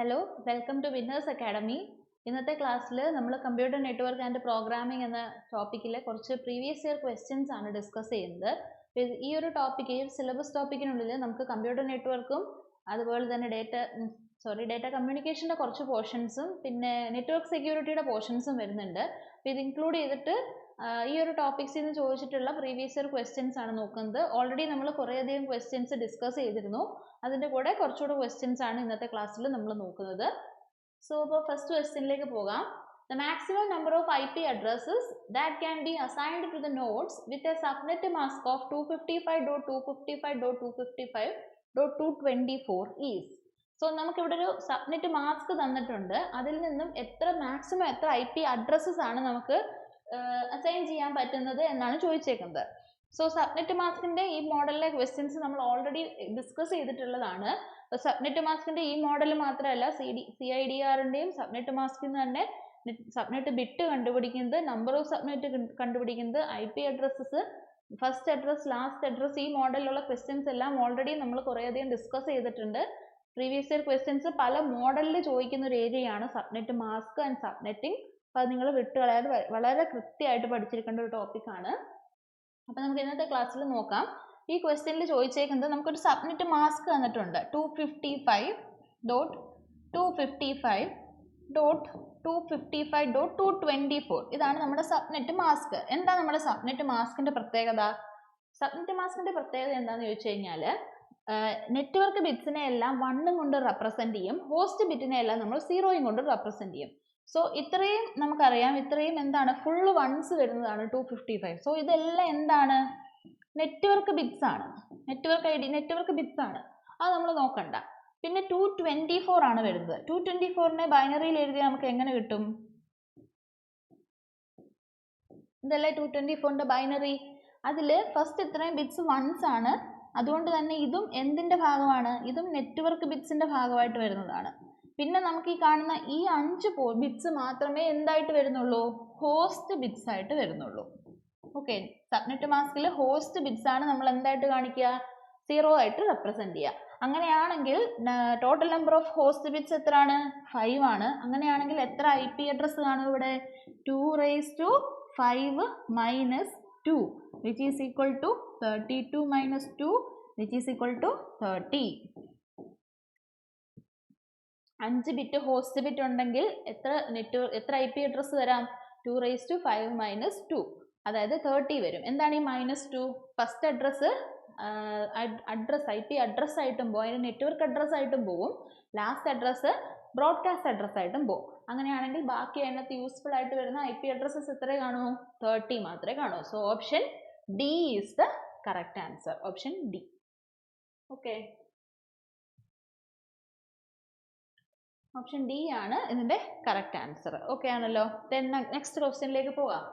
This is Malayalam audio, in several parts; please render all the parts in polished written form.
Hello, welcome to Winners Academy. ഇന്നത്തെ ക്ലാസ്സിൽ നമ്മൾ കമ്പ്യൂട്ടർ നെറ്റ്വർക്ക് ആൻഡ് പ്രോഗ്രാമിംഗ് എന്ന ടോപ്പിക്കിലെ കുറച്ച് പ്രീവിയസ് ഇയർ ക്വസ്റ്റ്യൻസ് ആണ് ഡിസ്കസ് ചെയ്യുന്നത്. ഈ ഒരു ടോപ്പിക്ക്, ഈ സിലബസ് ടോപ്പിക്കിനുള്ളിൽ നമുക്ക് കമ്പ്യൂട്ടർ നെറ്റ്വർക്കും അതുപോലെ തന്നെ ഡേറ്റ കമ്മ്യൂണിക്കേഷൻ്റെ കുറച്ച് പോർഷൻസും പിന്നെ നെറ്റ്വർക്ക് സെക്യൂരിറ്റിയുടെ പോർഷൻസും വരുന്നുണ്ട്. അപ്പോൾ ഇത് ഇൻക്ലൂഡ് ചെയ്തിട്ട് ഈ ഒരു ടോപ്പിക്സിൽ നിന്ന് ചോദിച്ചിട്ടുള്ള പ്രീവിയസ് ഇയർ ക്വസ്റ്റ്യൻസ് ആണ് നോക്കുന്നത്. ഓൾറെഡി നമ്മൾ കുറേയധികം ക്വസ്റ്റ്യൻസ് ഡിസ്കസ് ചെയ്തിരുന്നു. അതിൻ്റെ കൂടെ കുറച്ചുകൂടെ ക്വസ്റ്റ്യൻസ് ആണ് ഇന്നത്തെ ക്ലാസ്സിൽ നമ്മൾ നോക്കുന്നത്. സോ ഇപ്പോൾ ഫസ്റ്റ് ക്വസ്റ്റ്യനിലേക്ക് പോകാം. The maximum number of IP addresses that can be assigned to the nodes with a subnet mask of 255.255.255.224 is. So നമുക്കിവിടെ ഒരു സബ്നെറ്റ് മാസ്ക് തന്നിട്ടുണ്ട്. അതിൽ നിന്നും മാക്സിമം എത്ര IP അഡ്രസ്സസ് ആണ് നമുക്ക് അസൈൻ ചെയ്യാൻ പറ്റുന്നത് എന്നാണ് ചോദിച്ചേക്കുന്നത്. സോ സബ്നെറ്റ് മാസ്കിന്റെ ഈ മോഡലിലെ ക്വസ്റ്റ്യൻസ് നമ്മൾ ഓൾറെഡി ഡിസ്കസ് ചെയ്തിട്ടുള്ളതാണ്. സബ്നെറ്റ് മാസ്കിന്റെ ഈ മോഡൽ മാത്രമല്ല, CIDRന്റെയും സബ്നെറ്റ് മാസ്കിൽ തന്നെ സബ്നെറ്റ് ബിറ്റ് കണ്ടുപിടിക്കുന്നത്, നമ്പർ ഓഫ് സബ്നെറ്റ് കണ്ടുപിടിക്കുന്നത്, IP addresses, first address, last address, ഈ മോഡലിലുള്ള ക്വസ്റ്റ്യൻസ് എല്ലാം ഓൾറെഡി നമ്മൾ കുറേയധികം ഡിസ്കസ് ചെയ്തിട്ടുണ്ട്. പ്രീവിയസ് ഇയർ ക്വസ്റ്റ്യൻസ് പല മോഡലിൽ ചോദിക്കുന്ന ഒരു ഏരിയയാണ് സബ്നെറ്റ് മാസ്ക് ആൻഡ് സബ്നെറ്റിംഗ്. അപ്പോൾ അത് നിങ്ങൾ വിട്ടുകളയാതെ വളരെ കൃത്യമായിട്ട് പഠിച്ചിരിക്കേണ്ട ഒരു ടോപ്പിക്കാണ്. അപ്പോൾ നമുക്ക് ഇന്നത്തെ ക്ലാസ്സിൽ നോക്കാം. ഈ ക്വസ്റ്റ്യനിൽ ചോദിച്ചേക്കുന്നത്, നമുക്കൊരു സബ്നെറ്റ് മാസ്ക് തന്നിട്ടുണ്ട് 255.255.255.224. ഇതാണ് നമ്മുടെ സബ്നെറ്റ് മാസ്ക്. എന്താ നമ്മുടെ സബ്നെറ്റ് മാസ്കിന്റെ പ്രത്യേകത? സബ്നെറ്റ് മാസ്കിന്റെ പ്രത്യേകത എന്താണെന്ന് ചോദിച്ചു കഴിഞ്ഞാൽ, നെറ്റ്വർക്ക് ബിറ്റ്സിനെ എല്ലാം 1 കൊണ്ട് റെപ്രസെന്റ് ചെയ്യും, ഹോസ്റ്റ് ബിറ്റിനെ എല്ലാം നമ്മൾ 0 കൊണ്ട് റെപ്രസെന്റ് ചെയ്യും. സോ ഇത്രയും നമുക്കറിയാം, ഇത്രയും എന്താണ്, ഫുള്ള് വൺസ് വരുന്നതാണ് 255. സോ ഇതെല്ലാം എന്താണ്, നെറ്റ്വർക്ക് ബിറ്റ്സ് ആണ്, നെറ്റ്വർക്ക് ബിറ്റ്സ് ആണ്. അത് നമ്മൾ നോക്കണ്ട. പിന്നെ 224 ആണ് വരുന്നത്. 224നെ ബൈനറിയിൽ എഴുതി നമുക്ക് എങ്ങനെ കിട്ടും? ഇതല്ലേ 224ന്റെ ബൈനറി. അതിൽ ഫസ്റ്റ് ഇത്രയും ബിറ്റ്സ് വൺസ് ആണ്. അതുകൊണ്ട് തന്നെ ഇതും എന്തിന്റെ ഭാഗമാണ്? ഇതും നെറ്റ്വർക്ക് ബിറ്റ്സിന്റെ ഭാഗമായിട്ട് വരുന്നതാണ്. പിന്നെ നമുക്ക് ഈ കാണുന്ന ഈ 5 ബിറ്റ്സ് മാത്രമേ എന്തായിട്ട് വരുന്നുള്ളൂ? ഹോസ്റ്റ് ബിറ്റ്സ് ആയിട്ട് വരുന്നുള്ളൂ. ഓക്കെ, സബ്നെറ്റ് മാസ്കിൽ ഹോസ്റ്റ് ബിറ്റ്സ് ആണ് നമ്മൾ എന്തായിട്ട് കാണിക്കുക? 0 ആയിട്ട് റെപ്രസെന്റ് ചെയ്യുക. അങ്ങനെയാണെങ്കിൽ total number of host bits എത്രയാണ്? 5 ആണ്. അങ്ങനെയാണെങ്കിൽ എത്ര IP അഡ്രസ് കാണും ഇവിടെ? 2⁻5 - 2 which is equal to 32 - 2 which is equal to 30. 5 bit host bit ഉണ്ടെങ്കിൽ എത്ര IP അഡ്രസ് വരാം? 2⁵5 - 2, അതായത് 30 വരും. എന്താണ് ഈ -2? ഫസ്റ്റ് അഡ്രസ് IP അഡ്രസ് ആയിട്ടും പോകും, അതിന് നെറ്റ്വർക്ക് അഡ്രസ് ആയിട്ടും പോകും. ലാസ്റ്റ് അഡ്രസ് ബ്രോഡ്കാസ്റ്റ് അഡ്രസ് ആയിട്ടും പോകും. അങ്ങനെയാണെങ്കിൽ ബാക്കി അതിനകത്ത് യൂസ്ഫുൾ ആയിട്ട് വരുന്ന IP അഡ്രസ്സസ് എത്ര കാണൂ? 30 മാത്രമേ കാണൂ. So option D is the correct answer. Option D. Okay, option D ആണ് ഇതിന്റെ കറക്റ്റ് ആൻസർ. ഓക്കെ ആണല്ലോ. നെക്സ്റ്റ് ക്വസ്റ്റ്യനിലേക്ക് പോകാം.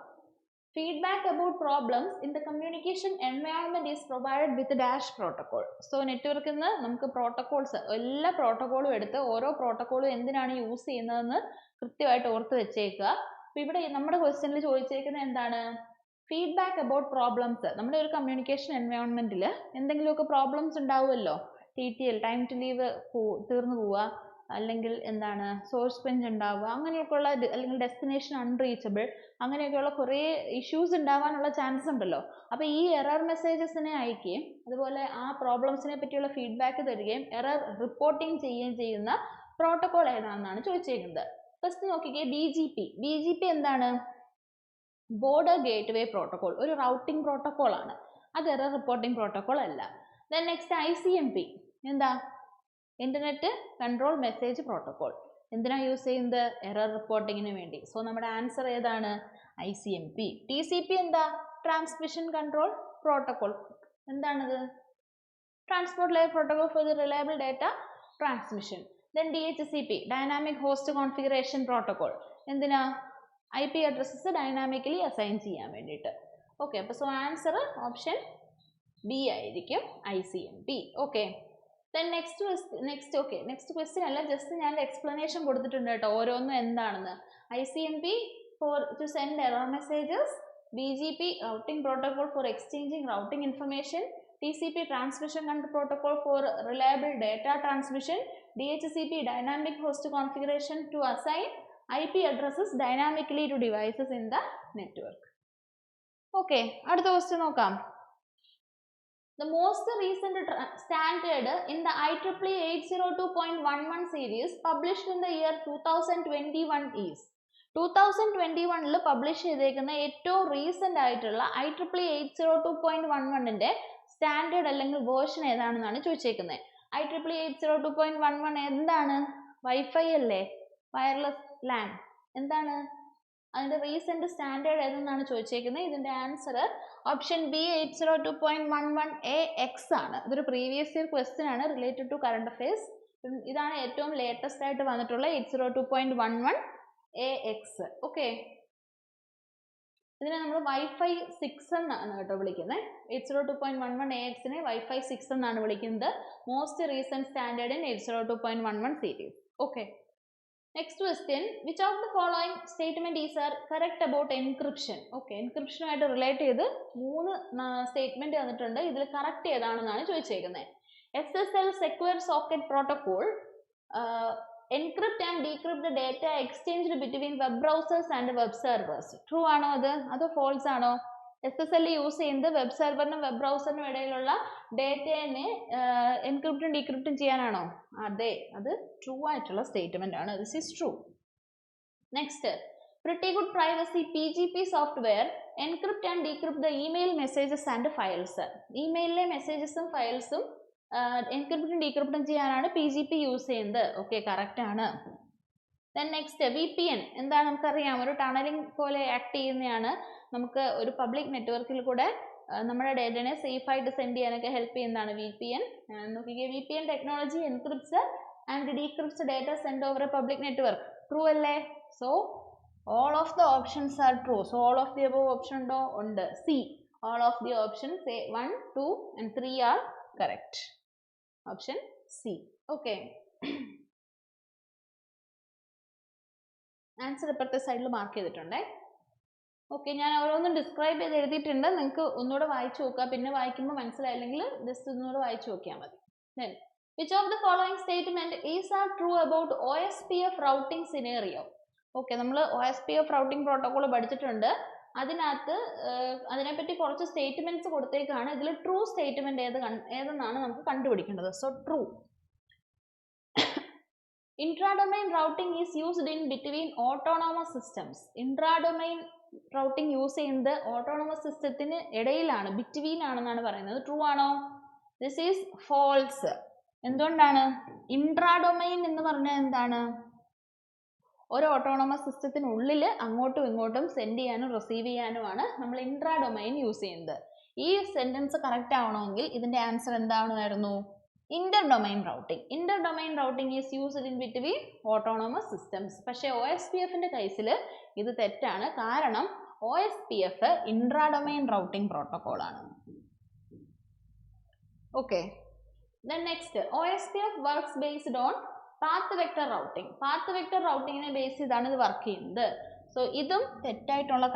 Feedback about problems in the communication environment is provided with dash protocol. So നെറ്റ്വർക്കിൽ നിന്ന് നമുക്ക് പ്രോട്ടോകോൾസ്, എല്ലാ പ്രോട്ടോകോളും എടുത്ത് ഓരോ പ്രോട്ടോകോളും എന്തിനാണ് യൂസ് ചെയ്യുന്നതെന്ന് കൃത്യമായിട്ട് ഓർത്ത് വെച്ചേക്കുക. അപ്പോൾ ഇവിടെ നമ്മുടെ ക്വസ്റ്റ്യനിൽ ചോദിച്ചേക്കുന്നത് എന്താണ്? Feedback about problems. നമ്മുടെ ഒരു കമ്മ്യൂണിക്കേഷൻ എൻവയോൺമെന്റിൽ എന്തെങ്കിലുമൊക്കെ പ്രോബ്ലംസ് ഉണ്ടാവുമല്ലോ. TTL, ടൈം ടു ലീവ് തീർന്നു പോവുക, അല്ലെങ്കിൽ എന്താണ് സോഴ്സ് പെഞ്ച് ഉണ്ടാവുക, അങ്ങനെയൊക്കെയുള്ള, അല്ലെങ്കിൽ ഡെസ്റ്റിനേഷൻ അൺറീച്ചബിൾ, അങ്ങനെയൊക്കെയുള്ള കുറേ ഇഷ്യൂസ് ഉണ്ടാവാനുള്ള ചാൻസസ് ഉണ്ടല്ലോ. അപ്പോൾ ഈ എറർ മെസ്സേജസിനെ അയക്കുകയും അതുപോലെ ആ പ്രോബ്ലംസിനെ പറ്റിയുള്ള ഫീഡ്ബാക്ക് തരികയും എറർ റിപ്പോർട്ടിംഗ് ചെയ്യുകയും ചെയ്യുന്ന പ്രോട്ടോകോൾ ഏതാണെന്നാണ് ചോദിച്ചിരിക്കുന്നത്. ഫസ്റ്റ് നോക്കിക്കേ, BGP എന്താണ്? ബോർഡർ ഗേറ്റ്വേ പ്രോട്ടോകോൾ, ഒരു റൗട്ടിംഗ് പ്രോട്ടോകോൾ ആണ്. അത് എറർ റിപ്പോർട്ടിംഗ് പ്രോട്ടോകോൾ അല്ല. ദെൻ നെക്സ്റ്റ് ICMP എന്താ? Internet control message protocol. എന്തിനാ യൂസ് ചെയ്യുന്നത്? എറർ റിപ്പോർട്ടിങ്ങിന് വേണ്ടി. സോ നമ്മുടെ ആൻസർ ഏതാണ്? ICMP. TCP എന്താ? Transmission control protocol. എന്താണത്? Transport layer protocol for the reliable data transmission. Then DHCP, dynamic host configuration protocol. എന്തിനാ? IP അഡ്രസ്സസ് ഡൈനാമിക്കലി അസൈൻ ചെയ്യാൻ വേണ്ടിയിട്ട്. ഓക്കെ, അപ്പോൾ സോ ആൻസർ ഓപ്ഷൻ B ആയിരിക്കും, ICMP. Okay, then next question അല്ല, ജസ്റ്റ് ഞാൻ എക്സ്പ്ലനേഷൻ കൊടുത്തിട്ടുണ്ട് കേട്ടോ ഓരോന്നും എന്താണെന്ന്. ICMP to send error messages, BGP routing protocol for exchanging routing information, TCP transmission control protocol for reliable data transmission, DHCP dynamic host configuration to assign IP addresses dynamically to devices in the network. Okay, അടുത്ത question നോക്കാം. The most recent standard in the IEEE 802.11 series published in the year 2021 is 2021 publish ചെയ്തേക്കുന്ന ഏറ്റവും റീസെന്റ് ആയിട്ടുള്ള IEEE 802.11ന്റെ സ്റ്റാൻഡേർഡ് അല്ലെങ്കിൽ വേർഷൻ ഏതാണെന്നാണ് ചോദിച്ചേക്കുന്നത്. IEEE 802.11 എന്താണ്? വൈഫൈ അല്ലേ? വയർലെസ് ലാൻ എന്താണ്? അതിന്റെ റീസെന്റ് സ്റ്റാൻഡേർഡ് ഏതെന്നാണ് ചോദിച്ചേക്കുന്നത്. ഇതിന്റെ ആൻസർ ഓപ്ഷൻ ബി 802.11ax ആണ്. ഇതൊരു പ്രീവിയസ് ഇയർ ക്വസ്റ്റ്യൻ ആണ്, റിലേറ്റഡ് ടു കറണ്ട് അഫയേഴ്സ്. ഇതാണ് ഏറ്റവും ലേറ്റസ്റ്റ് ആയിട്ട് വന്നിട്ടുള്ള 802.11ax. ഓക്കെ, ഇതിനെ നമ്മൾ വൈഫൈ 6 എന്നാണ് കേട്ടോ വിളിക്കുന്നത്. 802.11ax-നെ വൈഫൈ 6 എന്നാണ് വിളിക്കുന്നത്. Most recent standard in 802.11 series. Okay, next question, which of the following statement is are correct about encryption? Okay, എൻക്രിപ്ഷനുമായിട്ട് റിലേറ്റ് ചെയ്ത് 3 സ്റ്റേറ്റ്മെന്റ് വന്നിട്ടുണ്ട്. ഇതിൽ കറക്റ്റ് ഏതാണെന്നാണ് ചോദിച്ചേക്കുന്നത്. SSL secure socket protocol encrypt and decrypt the data exchanged between web browsers and web servers. True ആണോ അത്? അതോ false ആണോ? SSL യൂസ് ചെയ്യുന്നത് വെബ് സെർവറിനും വെബ് ബ്രൗസറിനും ഇടയിലുള്ള ഡേറ്റയെ എൻക്രിപ്റ്റും ഡീക്രിപ്റ്റും ചെയ്യാനാണോ? അതെ, അത് ട്രൂ ആയിട്ടുള്ള സ്റ്റേറ്റ്മെന്റ് ആണ്. This is true. Next, Pretty Good Privacy PGP software encrypt and decrypt the email messages and files. ഇമെയിലിലെ മെസ്സേജസും ഫയൽസും എൻക്രിപ്റ്റും ഡീക്രിപ്റ്റും ചെയ്യാനാണ് PGP യൂസ് ചെയ്യുന്നത്. ഓക്കെ, കറക്റ്റ് ആണ്. ദെൻ നെക്സ്റ്റ്, VPN എന്താണ്? നമുക്കറിയാം, ഒരു ടണലിംഗ് പോലെ ആക്ട് ചെയ്യുന്നതാണ്. നമുക്ക് ഒരു പബ്ലിക് നെറ്റ്വർക്കിൽ കൂടെ നമ്മുടെ ഡേറ്റനെ സേഫ് ആയിട്ട് സെൻഡ് ചെയ്യാനൊക്കെ ഹെൽപ്പ് ചെയ്യുന്നതാണ് VPN. നോക്കിക്കേ, VPN technology encrypts and decrypts data send over a public network. True അല്ലേ? So all of the options are true. So all of the above option ഉണ്ടോ? ഉണ്ട്. C, all of the options 1, 2 and 3 are correct. Option C. Okay. Answer ഇപ്പുറത്തെ സൈഡിൽ മാർക്ക് ചെയ്തിട്ടുണ്ടേ. ഓക്കെ, ഞാൻ ഓരോന്നും ഡിസ്ക്രൈബ് ചെയ്ത് എഴുതിയിട്ടുണ്ട്. നിങ്ങൾക്ക് ഒന്നുകൂടെ വായിച്ചു നോക്കുക. പിന്നെ വായിക്കുമ്പോൾ മനസ്സിലായില്ലെങ്കിൽ ജസ്റ്റ് ഒന്നുകൂടെ വായിച്ചു നോക്കിയാൽ മതി. Then, which of the following statement is are true about OSPF routing scenario? Okay, നമ്മൾ OSPF റൗട്ടിംഗ് പ്രോട്ടോകോൾ പഠിച്ചിട്ടുണ്ട്. അതിനകത്ത് അതിനെപ്പറ്റി കുറച്ച് സ്റ്റേറ്റ്മെന്റ്സ് കൊടുത്തേക്കാണ്. ഇതിൽ ട്രൂ സ്റ്റേറ്റ്മെന്റ് ഏതെന്നാണ് നമുക്ക് കണ്ടുപിടിക്കേണ്ടത്. So true. Intradomain routing is used in between autonomous systems. Intradomain routing use ചെയ്യുന്നത് ഓട്ടോണോമസ് സിസ്റ്റത്തിന് ഇടയിലാണ്, ബിറ്റ്വീൻ ആണെന്നാണ് പറയുന്നത്. ട്രൂ ആണോ? This is false. എന്തുകൊണ്ടാണ്? ഇൻട്രാഡൊമൈൻ എന്ന് പറഞ്ഞാൽ എന്താണ്? ഒരു ഓട്ടോണോമസ് സിസ്റ്റത്തിനുള്ളിൽ അങ്ങോട്ടും ഇങ്ങോട്ടും സെൻഡ് ചെയ്യാനും റിസീവ് ചെയ്യാനുമാണ് നമ്മൾ ഇൻട്രാഡൊമൈൻ യൂസ് ചെയ്യുന്നത്. ഈ സെന്റൻസ് കറക്റ്റ് ആവണമെങ്കിൽ ഇതിന്റെ ആൻസർ എന്താണെന്നായിരുന്നു? Interdomain routing. Interdomain routing is used in between autonomous systems. പക്ഷേ OSPFന്റെ കേസിൽ ഇത് തെറ്റാണ്. കാരണം OSPF ഇൻട്രാഡൊമൈൻ റൗട്ടിംഗ് പ്രോട്ടോകോൾ ആണ്. Okay, then next, OSPF works based on path vector routing. Path vector റൗട്ടിങ്ങിനെ ബേസ് ചെയ്താണ് ഇത് വർക്ക് ചെയ്യുന്നത്. സോ ഇതും തെറ്റായിട്ടുള്ള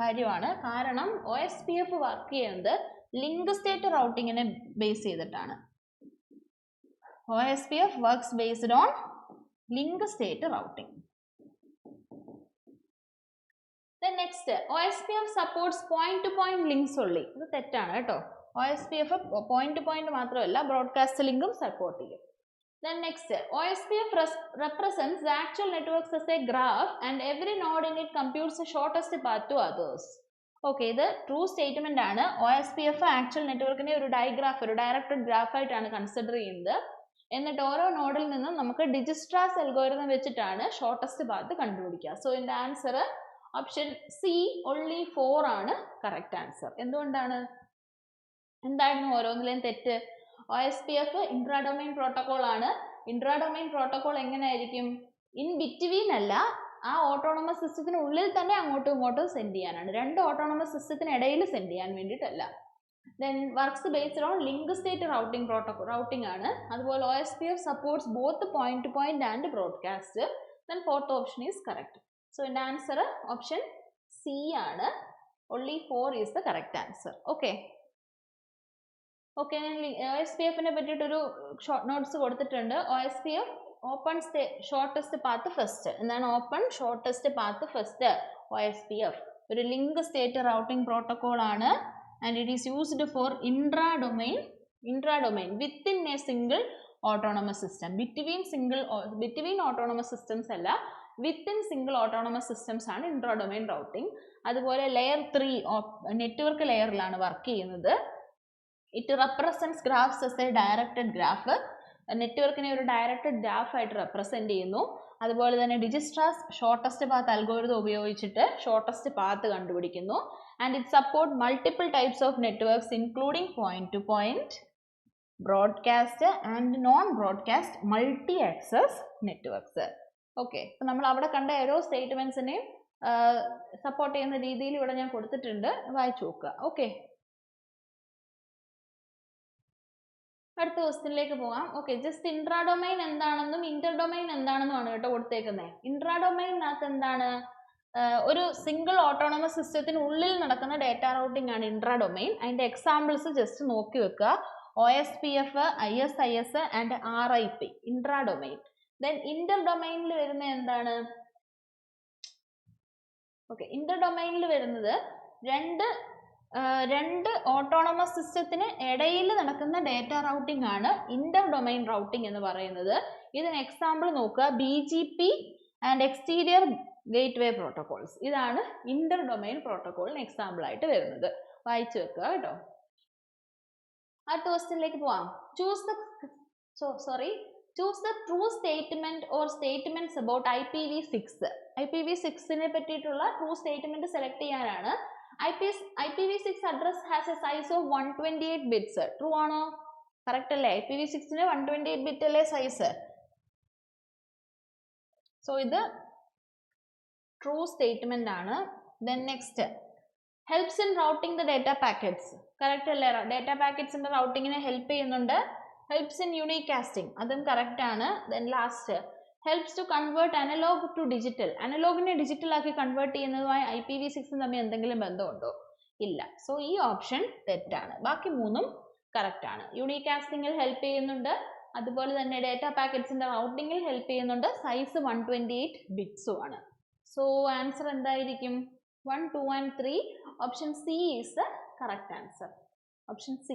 കാര്യമാണ്. കാരണം OSPF വർക്ക് ചെയ്യുന്നത് ലിങ്ക് സ്റ്റേറ്റ് റൗട്ടിങ്ങിനെ ബേസ് ചെയ്തിട്ടാണ്. OSPF works based on link state routing. Then next, OSPF supports point to point links only. ഇത് തെറ്റാണ് കേട്ടോ. OSPF point to point മാത്രമല്ല, ബ്രോഡ്കാസ്റ്റ് ലിങ്കും സപ്പോർട്ട് ചെയ്യും. Then next, OSPF represents the actual networks as a graph and every node in it computes the shortest path to others. Okay, ഇത് ട്രൂ സ്റ്റേറ്റ്മെന്റ് ആണ്. OSPF ആക്ച്വൽ നെറ്റ്വർക്കിനെ ഒരു ഡയഗ്രാഫ്, ഒരു ഡയറക്റ്റഡ് ഗ്രാഫ് ആയിട്ടാണ് കൺസിഡർ ചെയ്യുന്നത്. എന്നിട്ട് ഓരോ നോഡിൽ നിന്നും നമുക്ക് ഡിജിസ്ട്രാസ് അൽഗോരിതം വെച്ചിട്ടാണ് ഷോർട്ടസ്റ്റ് പാത്ത് കണ്ടുപിടിക്കുക. സോ ഇതിന്റെ ആൻസർ ഓപ്ഷൻ സി only 4 ആണ് കറക്റ്റ് ആൻസർ. എന്തുകൊണ്ടാണ്? എന്തായിരുന്നു ഓരോന്നിലെയും തെറ്റ്? OSPF ഇൻട്രാഡൊമൈൻ പ്രോട്ടോകോൾ ആണ്. ഇൻട്രാഡൊമൈൻ പ്രോട്ടോകോൾ എങ്ങനെയായിരിക്കും? ഇൻ ബിറ്റ്വീൻ അല്ല, ആ ഓട്ടോണമസ് സിസ്റ്റത്തിന് ഉള്ളിൽ തന്നെ അങ്ങോട്ടും ഇങ്ങോട്ടും സെൻഡ് ചെയ്യാനാണ്. രണ്ട് ഓട്ടോണമസ് സിസ്റ്റത്തിന് ഇടയിൽ സെൻഡ് ചെയ്യാൻ വേണ്ടിയിട്ടല്ല. Then works based on link state routing protocol routing ആണ്. അതുപോലെ OSPF supports both point to point and broadcast. Then fourth option is correct. So in the answer option C ആണ്. Only 4 is the correct answer. Okay. Okay, ഞാൻ OSPF-നെ പറ്റിയിട്ടൊരു ഷോർട്ട് നോട്ട്സ് കൊടുത്തിട്ടുണ്ട്. OSPF open shortest path first. എന്താണ് open shortest path first? OSPF ഒരു ലിങ്ക് സ്റ്റേറ്റ് റൗട്ടിംഗ് പ്രോട്ടോകോൾ ആണ്. And it is used for intra domain within a single autonomous system. Between autonomous systems അല്ല, വിത്തിൻ സിംഗിൾ ഓട്ടോണമസ് സിസ്റ്റംസ് ആണ് ഇൻട്രാ ഡൊമൈൻ റൗട്ടിംഗ്. അതുപോലെ ലെയർ 3 നെറ്റ്വർക്ക് ലെയറിലാണ് വർക്ക് ചെയ്യുന്നത്. It represents graphs as a directed graph. നെറ്റ്വർക്കിനെ ഒരു ഡയറക്റ്റഡ് ഗ്രാഫ് ആയിട്ട് റെപ്രസെന്റ് ചെയ്യുന്നു. അതുപോലെ തന്നെ ഡിജിസ്ട്രാസ് ഷോർട്ടസ്റ്റ് പാത്ത് അൽഗോരിതം ഉപയോഗിച്ചിട്ട് ഷോർട്ടസ്റ്റ് പാത്ത് കണ്ടുപിടിക്കുന്നു. And it support multiple types of networks including point two point, broadcast and non broadcast multi access networks. Okay, അപ്പം നമ്മൾ അവിടെ കണ്ട ഓരോ സ്റ്റേറ്റ്മെന്റ്സിനെയും സപ്പോർട്ട് ചെയ്യുന്ന രീതിയിൽ ഇവിടെ ഞാൻ കൊടുത്തിട്ടുണ്ട്, വായിച്ചു നോക്കുക. ഓക്കെ, അടുത്ത ക്വസ്റ്റ്യനിലേക്ക് പോകാം. ഓക്കെ, ജസ്റ്റ് ഇൻട്രാഡൊമൈൻ എന്താണെന്നും ഇന്റർഡൊമൈൻ എന്താണെന്നുമാണ് കേട്ടോ കൊടുത്തേക്കുന്നത്. ഇൻട്രാഡൊമൈനകത്ത് എന്താണ്? ഒരു സിംഗിൾ ഓട്ടോണമസ് സിസ്റ്റത്തിനുള്ളിൽ നടക്കുന്ന ഡേറ്റ റൗട്ടിംഗ് ആണ് ഇൻട്രാഡൊമൈൻ. അതിന്റെ എക്സാമ്പിൾസ് ജസ്റ്റ് നോക്കി വെക്കുക. OSPF, ISIS and RIP intradomain. Then ഇന്റർഡൊമൈനിൽ വരുന്ന എന്താണ്? ഓക്കെ, ഇന്റർഡൊമൈനിൽ വരുന്നത് രണ്ട് ഓട്ടോണമസ് സിസ്റ്റത്തിന് ഇടയിൽ നടക്കുന്ന ഡേറ്റ റൗട്ടിംഗ് ആണ് ഇന്റർ ഡൊമൈൻ റൗട്ടിംഗ് എന്ന് പറയുന്നത്. ഇതിന് എക്സാമ്പിൾ നോക്കുക, BGP and exterior gateway protocols. ഇതാണ് ഇന്റർ ഡൊമൈൻ പ്രോട്ടോകോളിന് എക്സാമ്പിൾ ആയിട്ട് വരുന്നത്. വായിച്ചു വെക്കുക കേട്ടോ. അടുത്ത ക്വസ്റ്റ്യനിലേക്ക് പോവാം. Choose the true statement or statements about IPv6. IPv6നെ പറ്റിയിട്ടുള്ള ട്രൂ സ്റ്റേറ്റ്മെന്റ് സെലക്ട് ചെയ്യാനാണ്. IPv6 address has a size of 128 bits. True ആണോ? കറക്റ്റ് അല്ലേ? IPv6ന് 128 bit അല്ലേ സൈസ്? സോ ഇത് ട്രൂ സ്റ്റേറ്റ്മെന്റ് ആണ്. Then next, helps in routing the data packets. Correct അല്ലേ? ഡേറ്റ പാക്കറ്റ്സിന്റെ റൗട്ടിങ്ങിനെ ഹെൽപ്പ് ചെയ്യുന്നുണ്ട്. ഹെൽപ്സ് ഇൻ യൂണിക് കാസ്റ്റിംഗ്, അതും കറക്റ്റ് ആണ്. Then last, helps to convert analog to digital. അനലോഗിനെ ഡിജിറ്റൽ ആക്കി കൺവേർട്ട് ചെയ്യുന്നതുമായി IPv6 തമ്മിൽ എന്തെങ്കിലും ബന്ധമുണ്ടോ? ഇല്ല. സോ ഈ ഓപ്ഷൻ തെറ്റാണ്. ബാക്കി മൂന്നും കറക്റ്റ് ആണ്. യൂണിക് കാസ്റ്റിംഗിൽ ഹെൽപ്പ് ചെയ്യുന്നുണ്ട്, അതുപോലെ തന്നെ ഡേറ്റ പാക്കറ്റ്സിന്റെ റൗട്ടിങ്ങിൽ ഹെൽപ്പ് ചെയ്യുന്നുണ്ട്. സൈസ് 128 ബിറ്റ്സും ആണ്. സോ ആൻസർ എന്തായിരിക്കും? 1, 2 and 3. Option C is the correct answer. Option C.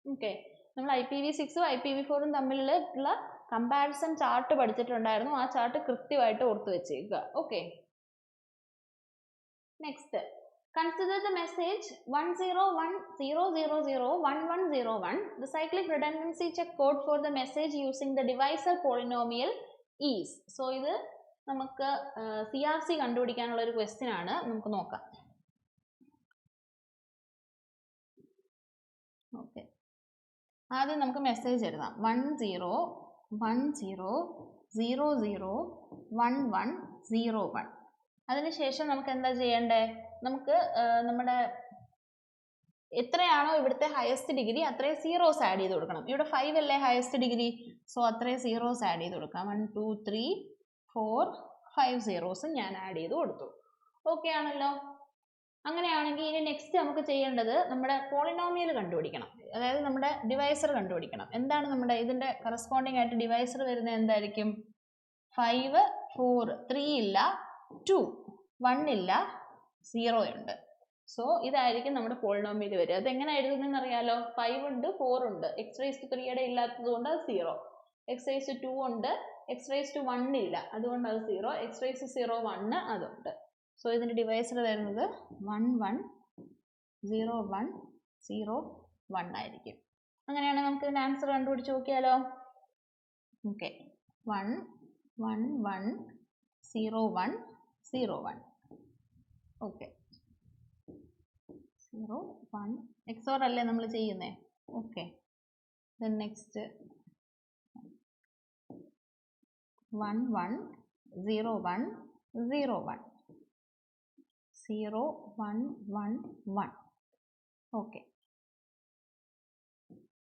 Okay, നമ്മൾ IPv6ഉം IPv4ഉം തമ്മിലുള്ള കമ്പാരിസൺ ചാർട്ട് പഠിച്ചിട്ടുണ്ടായിരുന്നു. ആ ചാർട്ട് കൃത്യമായിട്ട് ഓർത്ത് വെച്ചേക്കുക. Okay, next, consider the message 10100011101. The cyclic redundancy check code for the message using the divisor polynomial is. So ഇത് നമുക്ക് CRC കണ്ടുപിടിക്കാനുള്ള ഒരു ക്വസ്റ്റ്യൻ ആണ്. നമുക്ക് നോക്കാം. ഓക്കെ, ആദ്യം നമുക്ക് മെസ്സേജ് എഴുതാം. 1010001101. അതിനുശേഷം നമുക്ക് എന്താ ചെയ്യേണ്ടത്? നമുക്ക് നമ്മുടെ എത്രയാണോ ഇവിടുത്തെ ഹയസ്റ്റ് ഡിഗ്രി അത്രയും സീറോസ് ആഡ് ചെയ്ത് കൊടുക്കണം. ഇവിടെ 5 അല്ലേ ഹയസ്റ്റ് ഡിഗ്രി, സോ അത്രയും സീറോസ് ആഡ് ചെയ്ത് കൊടുക്കാം. 1 2 3 4 5 സീറോസ് ഞാൻ ആഡ് ചെയ്ത് കൊടുത്തു. ഓക്കെ ആണല്ലോ? അങ്ങനെയാണെങ്കിൽ ഇനി നെക്സ്റ്റ് നമുക്ക് ചെയ്യേണ്ടത് നമ്മുടെ പോളിനോമിയൽ കണ്ടുപിടിക്കണം. അതായത് നമ്മുടെ ഡിവൈസർ കണ്ടുപിടിക്കണം. എന്താണ് നമ്മുടെ ഇതിന്റെ കറസ്പോണ്ടിങ് ആയിട്ട് ഡിവൈസർ വരുന്നത്? എന്തായിരിക്കും? 5 4 3 ഇല്ല, 2 1 ഇല്ല, 0 ഉണ്ട്. സോ ഇതായിരിക്കും നമ്മുടെ പോളിനോമിയൽ വരിക. അത് എങ്ങനെ എഴുതുന്നതെന്ന് അറിയാലോ? 5 ഉണ്ട്, 4 ഉണ്ട്, x3 ഇല്ലാത്തത് കൊണ്ട് അത് 0, x2 ഉണ്ട്, x1 ഇല്ല, അതുകൊണ്ട് അത് 0, x01 അതുണ്ട്. സോ ഇതിന്റെ ഡിവൈസർ വരുന്നത് 1 1 0 1 0 1 ആയിരിക്കും. അങ്ങനെയാണെങ്കിൽ നമുക്ക് ഇതിന്റെ ആൻസർ കണ്ടുപിടിച്ച് നോക്കിയാലോ? ഓക്കെ, 1 1 1 0 1 0 1. ഓക്കെ, 0 1 XOR അല്ലേ നമ്മൾ ചെയ്യുന്നേ? Okay, then next 1 1 0 1 0 1 0 1 1 1. ഓക്കെ,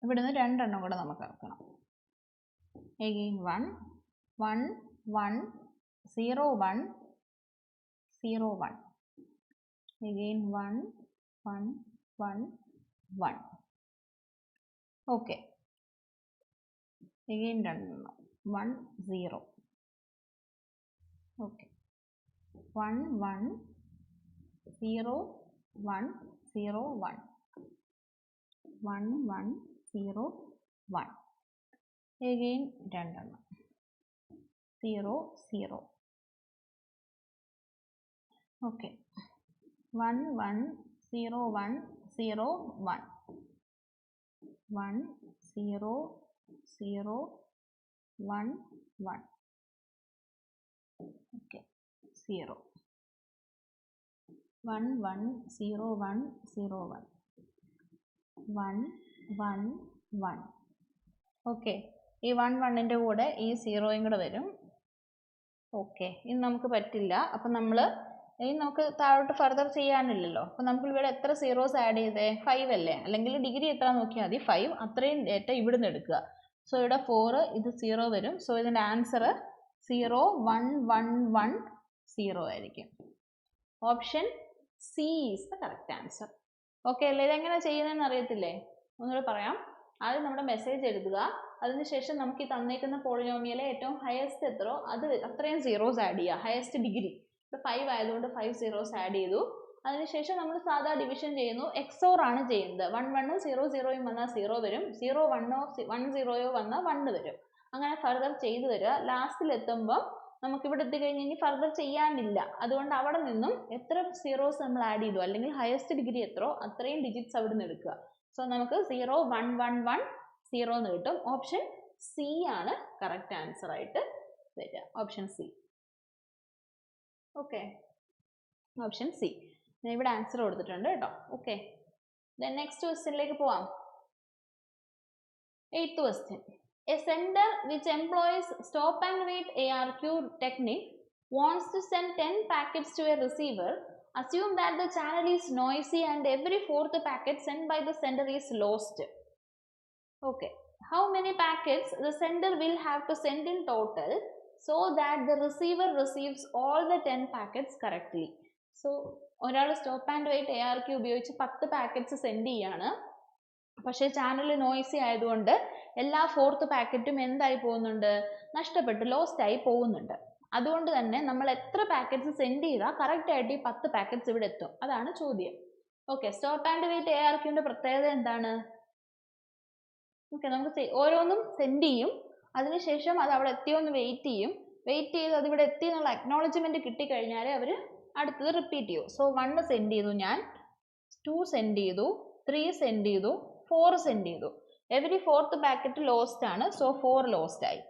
ഇവിടുന്ന് രണ്ടെണ്ണം കൂടെ നമുക്ക് ഇറക്കണം. Again 1 1 1 0 1 0 1. Again 1 1 1 1. Okay, again 1 0. Okay, 1 1 0 1 0 1 1 1 0 1. again 2 0 0. Okay, 1 1 0 1 0 1 1 0 0 1 1. Okay, 0 1 1 0 1 0 1 1 1 1. Okay, ഈ 1 1ൻ്റെ കൂടെ ഈ 0യും കൂടെ വരും. ഓക്കെ, ഇനി നമുക്ക് പറ്റില്ല. അപ്പം നമ്മൾ ഇനി നമുക്ക് താഴോട്ട് ഫർദർ ചെയ്യാനില്ലല്ലോ. അപ്പം നമുക്ക് ഇവിടെ എത്ര സീറോസ് ആഡ് ചെയ്തേ? 5 അല്ലേ? അല്ലെങ്കിൽ ഡിഗ്രി എത്ര നോക്കിയാൽ മതി, 5. അത്രയും ഡേറ്റ ഇവിടുന്ന് എടുക്കുക. സോ ഇവിടെ 4, ഇത് 0 വരും. സോ ഇതിൻ്റെ ആൻസർ 0 1 1 1 0 ആയിരിക്കും. Option C is the correct answer. Okay അല്ലേ? ഇതെങ്ങനെ ചെയ്യുന്നതെന്ന് അറിയത്തില്ലേ? ഒന്നുകൂടെ പറയാം. ആദ്യം നമ്മുടെ മെസ്സേജ് എഴുതുക. അതിനുശേഷം നമുക്ക് ഈ തന്നേക്കുന്ന പോളിനോമിയലെ ഏറ്റവും ഹയസ്റ്റ് എത്രയോ അത്രയും സീറോസ് ആഡ് ചെയ്യുക. ഹയസ്റ്റ് ഡിഗ്രി ഇപ്പോൾ 5 ആയതുകൊണ്ട് 5 സീറോസ് ആഡ് ചെയ്തു. അതിനുശേഷം നമ്മൾ സാധാ ഡിവിഷൻ ചെയ്യുന്നു. എക്സോർ ആണ് ചെയ്യുന്നത്. 1 1 0 0 വന്നാൽ 0 വരും. 0 1 1 0 വന്നാൽ 1 വരും. അങ്ങനെ ഫർദർ ചെയ്തു വരിക. ലാസ്റ്റിൽ എത്തുമ്പോൾ നമുക്ക് ഇവിടെ എത്തിക്കഴിഞ്ഞ് ഇനി ഫർദർ ചെയ്യാനില്ല. അതുകൊണ്ട് അവിടെ നിന്നും എത്ര സീറോസ് നമ്മൾ ആഡ് ചെയ്തു അല്ലെങ്കിൽ ഹയസ്റ്റ് ഡിഗ്രി എത്രയോ അത്രയും ഡിജിറ്റ്സ് അവിടെ നിന്ന് എടുക്കുക. സോ നമുക്ക് 0 1 1 1 0 എന്ന് കിട്ടും. ഓപ്ഷൻ സി ആണ് കറക്റ്റ് ആൻസർ ആയിട്ട് വരിക. Option C. Okay, option C. ഞാൻ ഇവിടെ ആൻസർ കൊടുത്തിട്ടുണ്ട് കേട്ടോ. ഓക്കെ, നെക്സ്റ്റ് ക്വസ്റ്റ്യനിലേക്ക് പോവാം. 8th question. A sender which employs stop and wait ARQ technique wants to send 10 packets to a receiver. Assume that the channel is noisy and every 4th packet sent by the sender is lost. Okay, how many packets the sender will have to send in total so that the receiver receives all the 10 packets correctly? So ഒരാൾ സ്റ്റോപ്പ് ആൻഡ് വെയിറ്റ് ARQ ഉപയോഗിച്ച് 10 പാക്കറ്റ്സ് സെൻഡ് ചെയ്യാണ്. പക്ഷേ ചാനൽ നോയ്സി ആയതുകൊണ്ട് എല്ലാ 4th പാക്കറ്റും എന്തായി പോകുന്നുണ്ട്? നഷ്ടപ്പെട്ട് ലോസ്റ്റ് ആയി പോകുന്നുണ്ട്. അതുകൊണ്ട് തന്നെ നമ്മൾ എത്ര പാക്കറ്റ്സ് സെൻഡ് ചെയ്താൽ കറക്റ്റ് ആയിട്ട് ഈ 10 പാക്കറ്റ്സ് ഇവിടെ എത്തും? അതാണ് ചോദ്യം. ഓക്കെ, സ്റ്റോപ്പ് ആൻഡ് വെയിറ്റ് ARQന്റെ പ്രത്യേകത എന്താണ്? ഓക്കെ, നമുക്ക് ഓരോന്നും സെൻഡ് ചെയ്യും. അതിനുശേഷം അത് അവിടെ എത്തിയോ എന്ന് വെയിറ്റ് ചെയ്യും. വെയിറ്റ് ചെയ്ത് അത് ഇവിടെ എത്തി എന്നുള്ള അക്നോളജ്മെന്റ് കിട്ടിക്കഴിഞ്ഞാൽ അവർ അടുത്തത് റിപ്പീറ്റ് ചെയ്യും. സോ 1 സെൻഡ് ചെയ്തു, ഞാൻ 2 സെൻഡ് ചെയ്തു, 3 സെൻഡ് ചെയ്തു, 4 സെൻഡ് ചെയ്തു. എവറി 4th പാക്കറ്റ് ലോസ്റ്റ് ആണ്. സോ 4 ലോസ്റ്റ് ആയി.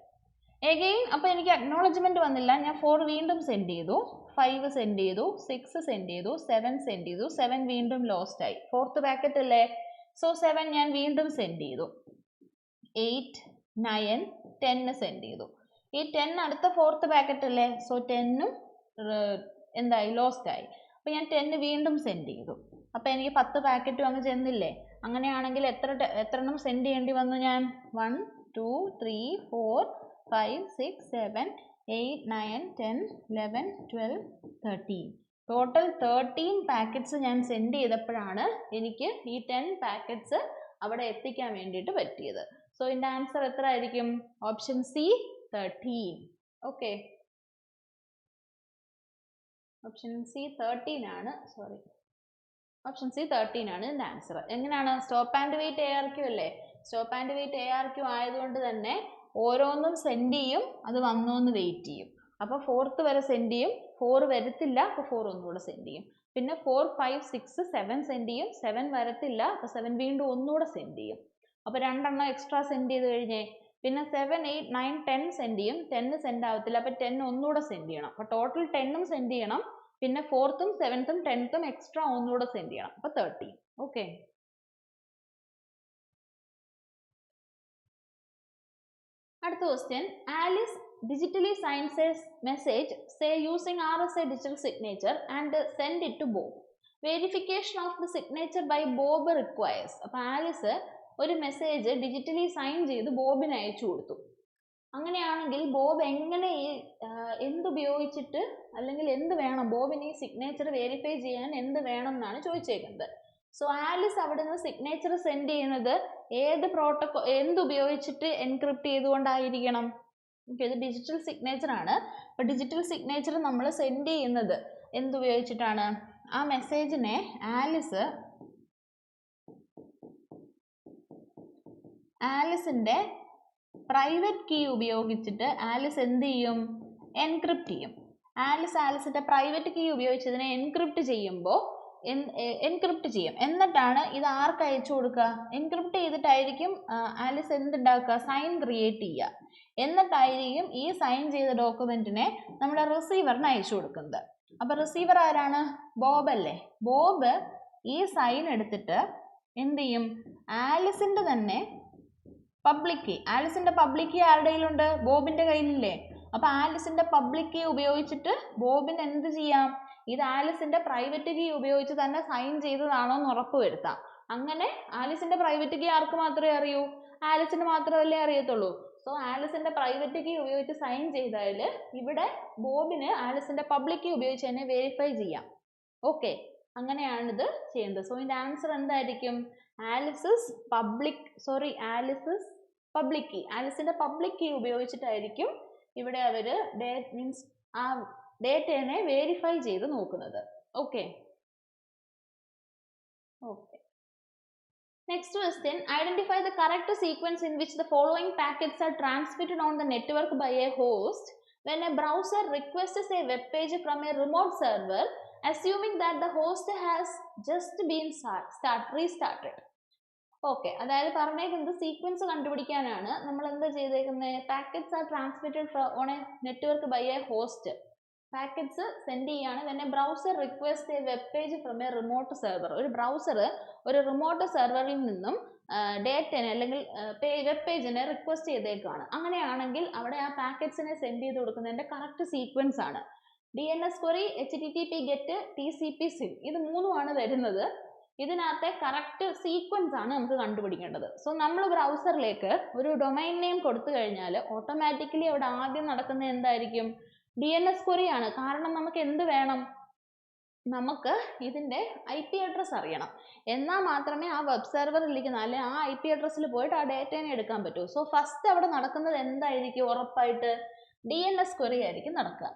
എഗെയിൻ അപ്പോൾ എനിക്ക് അക്നോളജ്മെന്റ് വന്നില്ല. ഞാൻ 4 വീണ്ടും സെൻഡ് ചെയ്തു, 5 സെൻഡ് ചെയ്തു, 6 സെൻഡ് ചെയ്തു, 7 സെൻഡ് ചെയ്തു, 7 വീണ്ടും ലോസ്റ്റ് ആയി. 4th പാക്കറ്റ് അല്ലേ? സോ 7 ഞാൻ വീണ്ടും സെൻഡ് ചെയ്തു. 8 9 10 സെൻഡ് ചെയ്തു. ഈ 10 അടുത്ത 4th പാക്കറ്റ് അല്ലേ? സോ 10ഉം എന്തായി? ലോസ്റ്റ് ആയി. അപ്പോൾ ഞാൻ 10 വീണ്ടും സെൻഡ് ചെയ്തു. അപ്പോൾ എനിക്ക് 10 പാക്കറ്റും അങ്ങ് ചെന്നില്ലേ? അങ്ങനെയാണെങ്കിൽ എത്ര എണ്ണം സെൻഡ് ചെയ്യേണ്ടി വന്നു ഞാൻ? 1 2 3 4 5 6 7 8 9 10 11 12 13. ടോട്ടൽ 13 പാക്കറ്റ്സ് ഞാൻ സെൻഡ് ചെയ്തപ്പോഴാണ് എനിക്ക് ഈ 10 പാക്കറ്റ്സ് അവിടെ എത്തിക്കാൻ വേണ്ടിയിട്ട് പറ്റിയത്. സോ ഇതിൻ്റെ ആൻസർ എത്ര ആയിരിക്കും? Option C 13. Okay, option C 13 ആണ്. സോറി, ഓപ്ഷൻ സി 13 ആണ് ഇതിൻ്റെ ആൻസർ. എങ്ങനെയാണ്? സ്റ്റോപ്പ് ആൻഡ് വെയിറ്റ് ARQ അല്ലേ? സ്റ്റോപ്പ് ആൻഡ് വെയിറ്റ് ARQ ആയതുകൊണ്ട് തന്നെ ഓരോന്നും സെൻഡ് ചെയ്യും, അത് വന്നോന്ന് വെയിറ്റ് ചെയ്യും. അപ്പോൾ 4th വരെ സെൻഡ് ചെയ്യും, 4 വരത്തില്ല, അപ്പോൾ 4 ഒന്നുകൂടെ സെൻഡ് ചെയ്യും. പിന്നെ 4 5 6 7 സെൻഡ് ചെയ്യും, 7 വരത്തില്ല, അപ്പോൾ 7 വീണ്ടും ഒന്നുകൂടെ സെൻഡ് ചെയ്യും. അപ്പോൾ 2 എണ്ണം എക്സ്ട്രാ സെൻഡ് ചെയ്ത് കഴിഞ്ഞേ പിന്നെ 7 8 9 10 സെൻഡ് ചെയ്യും, 10 സെൻഡ് ആവത്തില്ല, അപ്പോൾ 10 ഒന്നുകൂടെ സെൻഡ് ചെയ്യണം. അപ്പോൾ ടോട്ടൽ 10ഉം സെൻഡ് ചെയ്യണം, പിന്നെ 4th 7th 10th എക്സ്ട്രാ ഒന്നുകൂടെ സെൻഡ് ചെയ്യണം. അപ്പോൾ 13. ഓക്കെ, അടുത്ത question. Alice digitally signs a message, say using RSA digital signature and send it to Bob. Verification of the signature by Bob requires. അപ്പോൾ ആലിസ് ഒരു മെസ്സേജ് ഡിജിറ്റലി സൈൻ ചെയ്ത് ബോബിന് അയച്ചു കൊടുത്തു. അങ്ങനെയാണെങ്കിൽ ബോബ് എങ്ങനെ എന്തുപയോഗിച്ചിട്ട് അല്ലെങ്കിൽ എന്ത് വേണം ബോബിന് ഈ സിഗ്നേച്ചർ വെരിഫൈ ചെയ്യാൻ എന്ത് വേണം എന്നാണ് ചോദിച്ചേക്കുന്നത്. സോ ആലിസ് അവിടെ നിന്ന് സിഗ്നേച്ചർ സെൻഡ് ചെയ്യുന്നത് ഏത് പ്രോട്ടോകോൾ എന്തുപയോഗിച്ചിട്ട് എൻക്രിപ്റ്റ് ചെയ്തുകൊണ്ടായിരിക്കണം? ഇത് ഡിജിറ്റൽ സിഗ്നേച്ചർ ആണ്. അപ്പോൾ ഡിജിറ്റൽ സിഗ്നേച്ചർ നമ്മൾ സെൻഡ് ചെയ്യുന്നത് എന്തുപയോഗിച്ചിട്ടാണ്? ആ മെസ്സേജിനെ ആലിസിന്റെ പ്രൈവറ്റ് കീ ഉപയോഗിച്ചിട്ട് ആലിസ് എന്ത് ചെയ്യും? എൻക്രിപ്റ്റ് ചെയ്യും. ആലിസിന്റെ പ്രൈവറ്റ് കീ ഉപയോഗിച്ച് ഇതിനെ എൻക്രിപ്റ്റ് ചെയ്യുമ്പോൾ എന്നിട്ടാണ് ഇത് ആർക്ക് അയച്ചു കൊടുക്കുക? എൻക്രിപ്റ്റ് ചെയ്തിട്ടായിരിക്കും ആലിസ് എന്തുണ്ടാക്കുക? സൈൻ ക്രിയേറ്റ് ചെയ്യുക. എന്നിട്ടായിരിക്കും ഈ സൈൻ ചെയ്ത ഡോക്യുമെന്റിനെ നമ്മുടെ റിസീവറിന് അയച്ചു കൊടുക്കുന്നത്. അപ്പൊ റിസീവർ ആരാണ്? ബോബ് അല്ലേ? ബോബ് ഈ സൈൻ എടുത്തിട്ട് എന്ത് ചെയ്യും? ആലിസിന്റെ തന്നെ പബ്ലിക് കീ, ആലിസിന്റെ പബ്ലിക് കീ ആരുടെ കയ്യിലുണ്ട്? ബോബിന്റെ കയ്യിലില്ലേ? അപ്പൊ ആലിസിന്റെ പബ്ലിക് കീ ഉപയോഗിച്ചിട്ട് ബോബിന് എന്ത് ചെയ്യാം? ഇത് ആലിസിന്റെ പ്രൈവറ്റ് കീ ഉപയോഗിച്ച് തന്നെ സൈൻ ചെയ്തതാണോ എന്ന് ഉറപ്പ് വരുത്താം. അങ്ങനെ ആലിസിന്റെ പ്രൈവറ്റ് കീ ആർക്ക് മാത്രമേ അറിയൂ? ആലിസിന് മാത്രമല്ലേ അറിയത്തുള്ളൂ. സോ ആലിസിന്റെ പ്രൈവറ്റ് കീ ഉപയോഗിച്ച് സൈൻ ചെയ്താൽ ഇവിടെ ബോബിന് ആലിസിന്റെ പബ്ലിക് കീ ഉപയോഗിച്ച് തന്നെ വെരിഫൈ ചെയ്യാം. ഓക്കെ, അങ്ങനെയാണ് ഇത് ചെയ്യുന്നത്. സോ ഇതിന്റെ ആൻസർ എന്തായിരിക്കും? ആലിസിന്റെ പബ്ലിക് കീ, ആലിസിന്റെ പബ്ലിക് കീ ഉപയോഗിച്ചിട്ടായിരിക്കും ഇവിടെ അവര് ആ ഡേറ്റയെ വെരിഫൈ ചെയ്ത് നോക്കുന്നത്. Okay. Next question, identify the correct sequence in which the following packets are transmitted on the network by a host when a browser requests a web page from a remote server, assuming that the host has just been restarted. Okay, അതായത് പറഞ്ഞേക്കുന്നത് സീക്വൻസ് കണ്ടുപിടിക്കാനാണ്. നമ്മൾ എന്താ ചെയ്തേക്കുന്നത്? Packets are transmitted on a network by a host. Packets send ചെയ്യാണ്. തന്നെ browser request a web page from a remote server. ഒരു ബ്രൗസർ ഒരു റിമോട്ട് സെർവറിൽ നിന്നും ഡേറ്റനെ അല്ലെങ്കിൽ വെബ് പേജിനെ റിക്വസ്റ്റ് ചെയ്തേക്കാണ്. അങ്ങനെയാണെങ്കിൽ അവിടെ ആ പാക്കറ്റ്സിനെ സെൻഡ് ചെയ്ത് കൊടുക്കുന്നതിന്റെ കറക്റ്റ് സീക്വൻസ് ആണ് DNS query, HTTP GET, TCP SYN. ഇത് മൂന്നുമാണ് വരുന്നത്. ഇതിനകത്തെ കറക്റ്റ് സീക്വൻസ് ആണ് നമുക്ക് കണ്ടുപിടിക്കേണ്ടത്. സോ നമ്മൾ ബ്രൗസറിലേക്ക് ഒരു ഡൊമൈൻ നെയിം കൊടുത്തു കഴിഞ്ഞാൽ ഓട്ടോമാറ്റിക്കലി അവിടെ ആദ്യം നടക്കുന്നത് എന്തായിരിക്കും? DNS query ആണ്. കാരണം നമുക്ക് എന്ത് വേണം? നമുക്ക് ഇതിന്റെ IP അഡ്രസ് അറിയണം. എന്നാൽ മാത്രമേ ആ വെബ് സെർവറിൽ ഇരിക്കുന്ന അല്ലെ ആ IP അഡ്രസ്സിൽ പോയിട്ട് ആ ഡേറ്റനെ എടുക്കാൻ പറ്റൂ. സോ ഫസ്റ്റ് അവിടെ നടക്കുന്നത് എന്തായിരിക്കും? ഉറപ്പായിട്ട് DNS query ആയിരിക്കും നടക്കുക.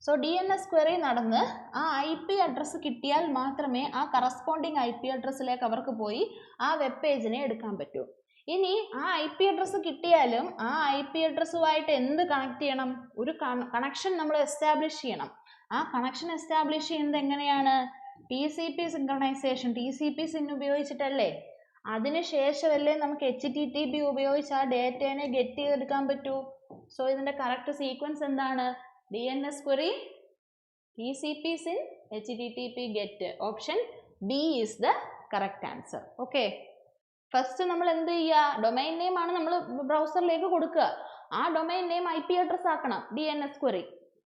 സോ DNS query നടന്ന് ആ IP അഡ്രസ്സ് കിട്ടിയാൽ മാത്രമേ ആ കറസ്പോണ്ടിങ് IP അഡ്രസ്സിലേക്ക് അവർക്ക് പോയി ആ വെബ് പേജിനെ എടുക്കാൻ പറ്റൂ. ഇനി ആ IP അഡ്രസ്സ് കിട്ടിയാലും ആ IP അഡ്രസ്സുമായിട്ട് എന്ത് കണക്ട് ചെയ്യണം? ഒരു കണക്ഷൻ നമ്മൾ എസ്റ്റാബ്ലിഷ് ചെയ്യണം. ആ കണക്ഷൻ എസ്റ്റാബ്ലിഷ് ചെയ്യുന്നത് എങ്ങനെയാണ്? TCP synchronisation, TCP SYN ഉപയോഗിച്ചിട്ടല്ലേ? അതിനുശേഷമല്ലേ നമുക്ക് HTTP ഉപയോഗിച്ച് ആ ഡേറ്റനെ ഗെറ്റ് ചെയ്തെടുക്കാൻ പറ്റൂ. സോ ഇതിന്റെ കറക്റ്റ് സീക്വൻസ് എന്താണ്? DNS query, TCP SYN, HTTP GET. Option B is the correct answer. Okay, first നമ്മൾ എന്ത് ചെയ്യുക? ഡൊമൈൻ നെയിം ആണ് നമ്മൾ ബ്രൗസറിലേക്ക് കൊടുക്കുക. ആ ഡൊമൈൻ നെയിം IP അഡ്രസ് ആക്കണം, DNS query.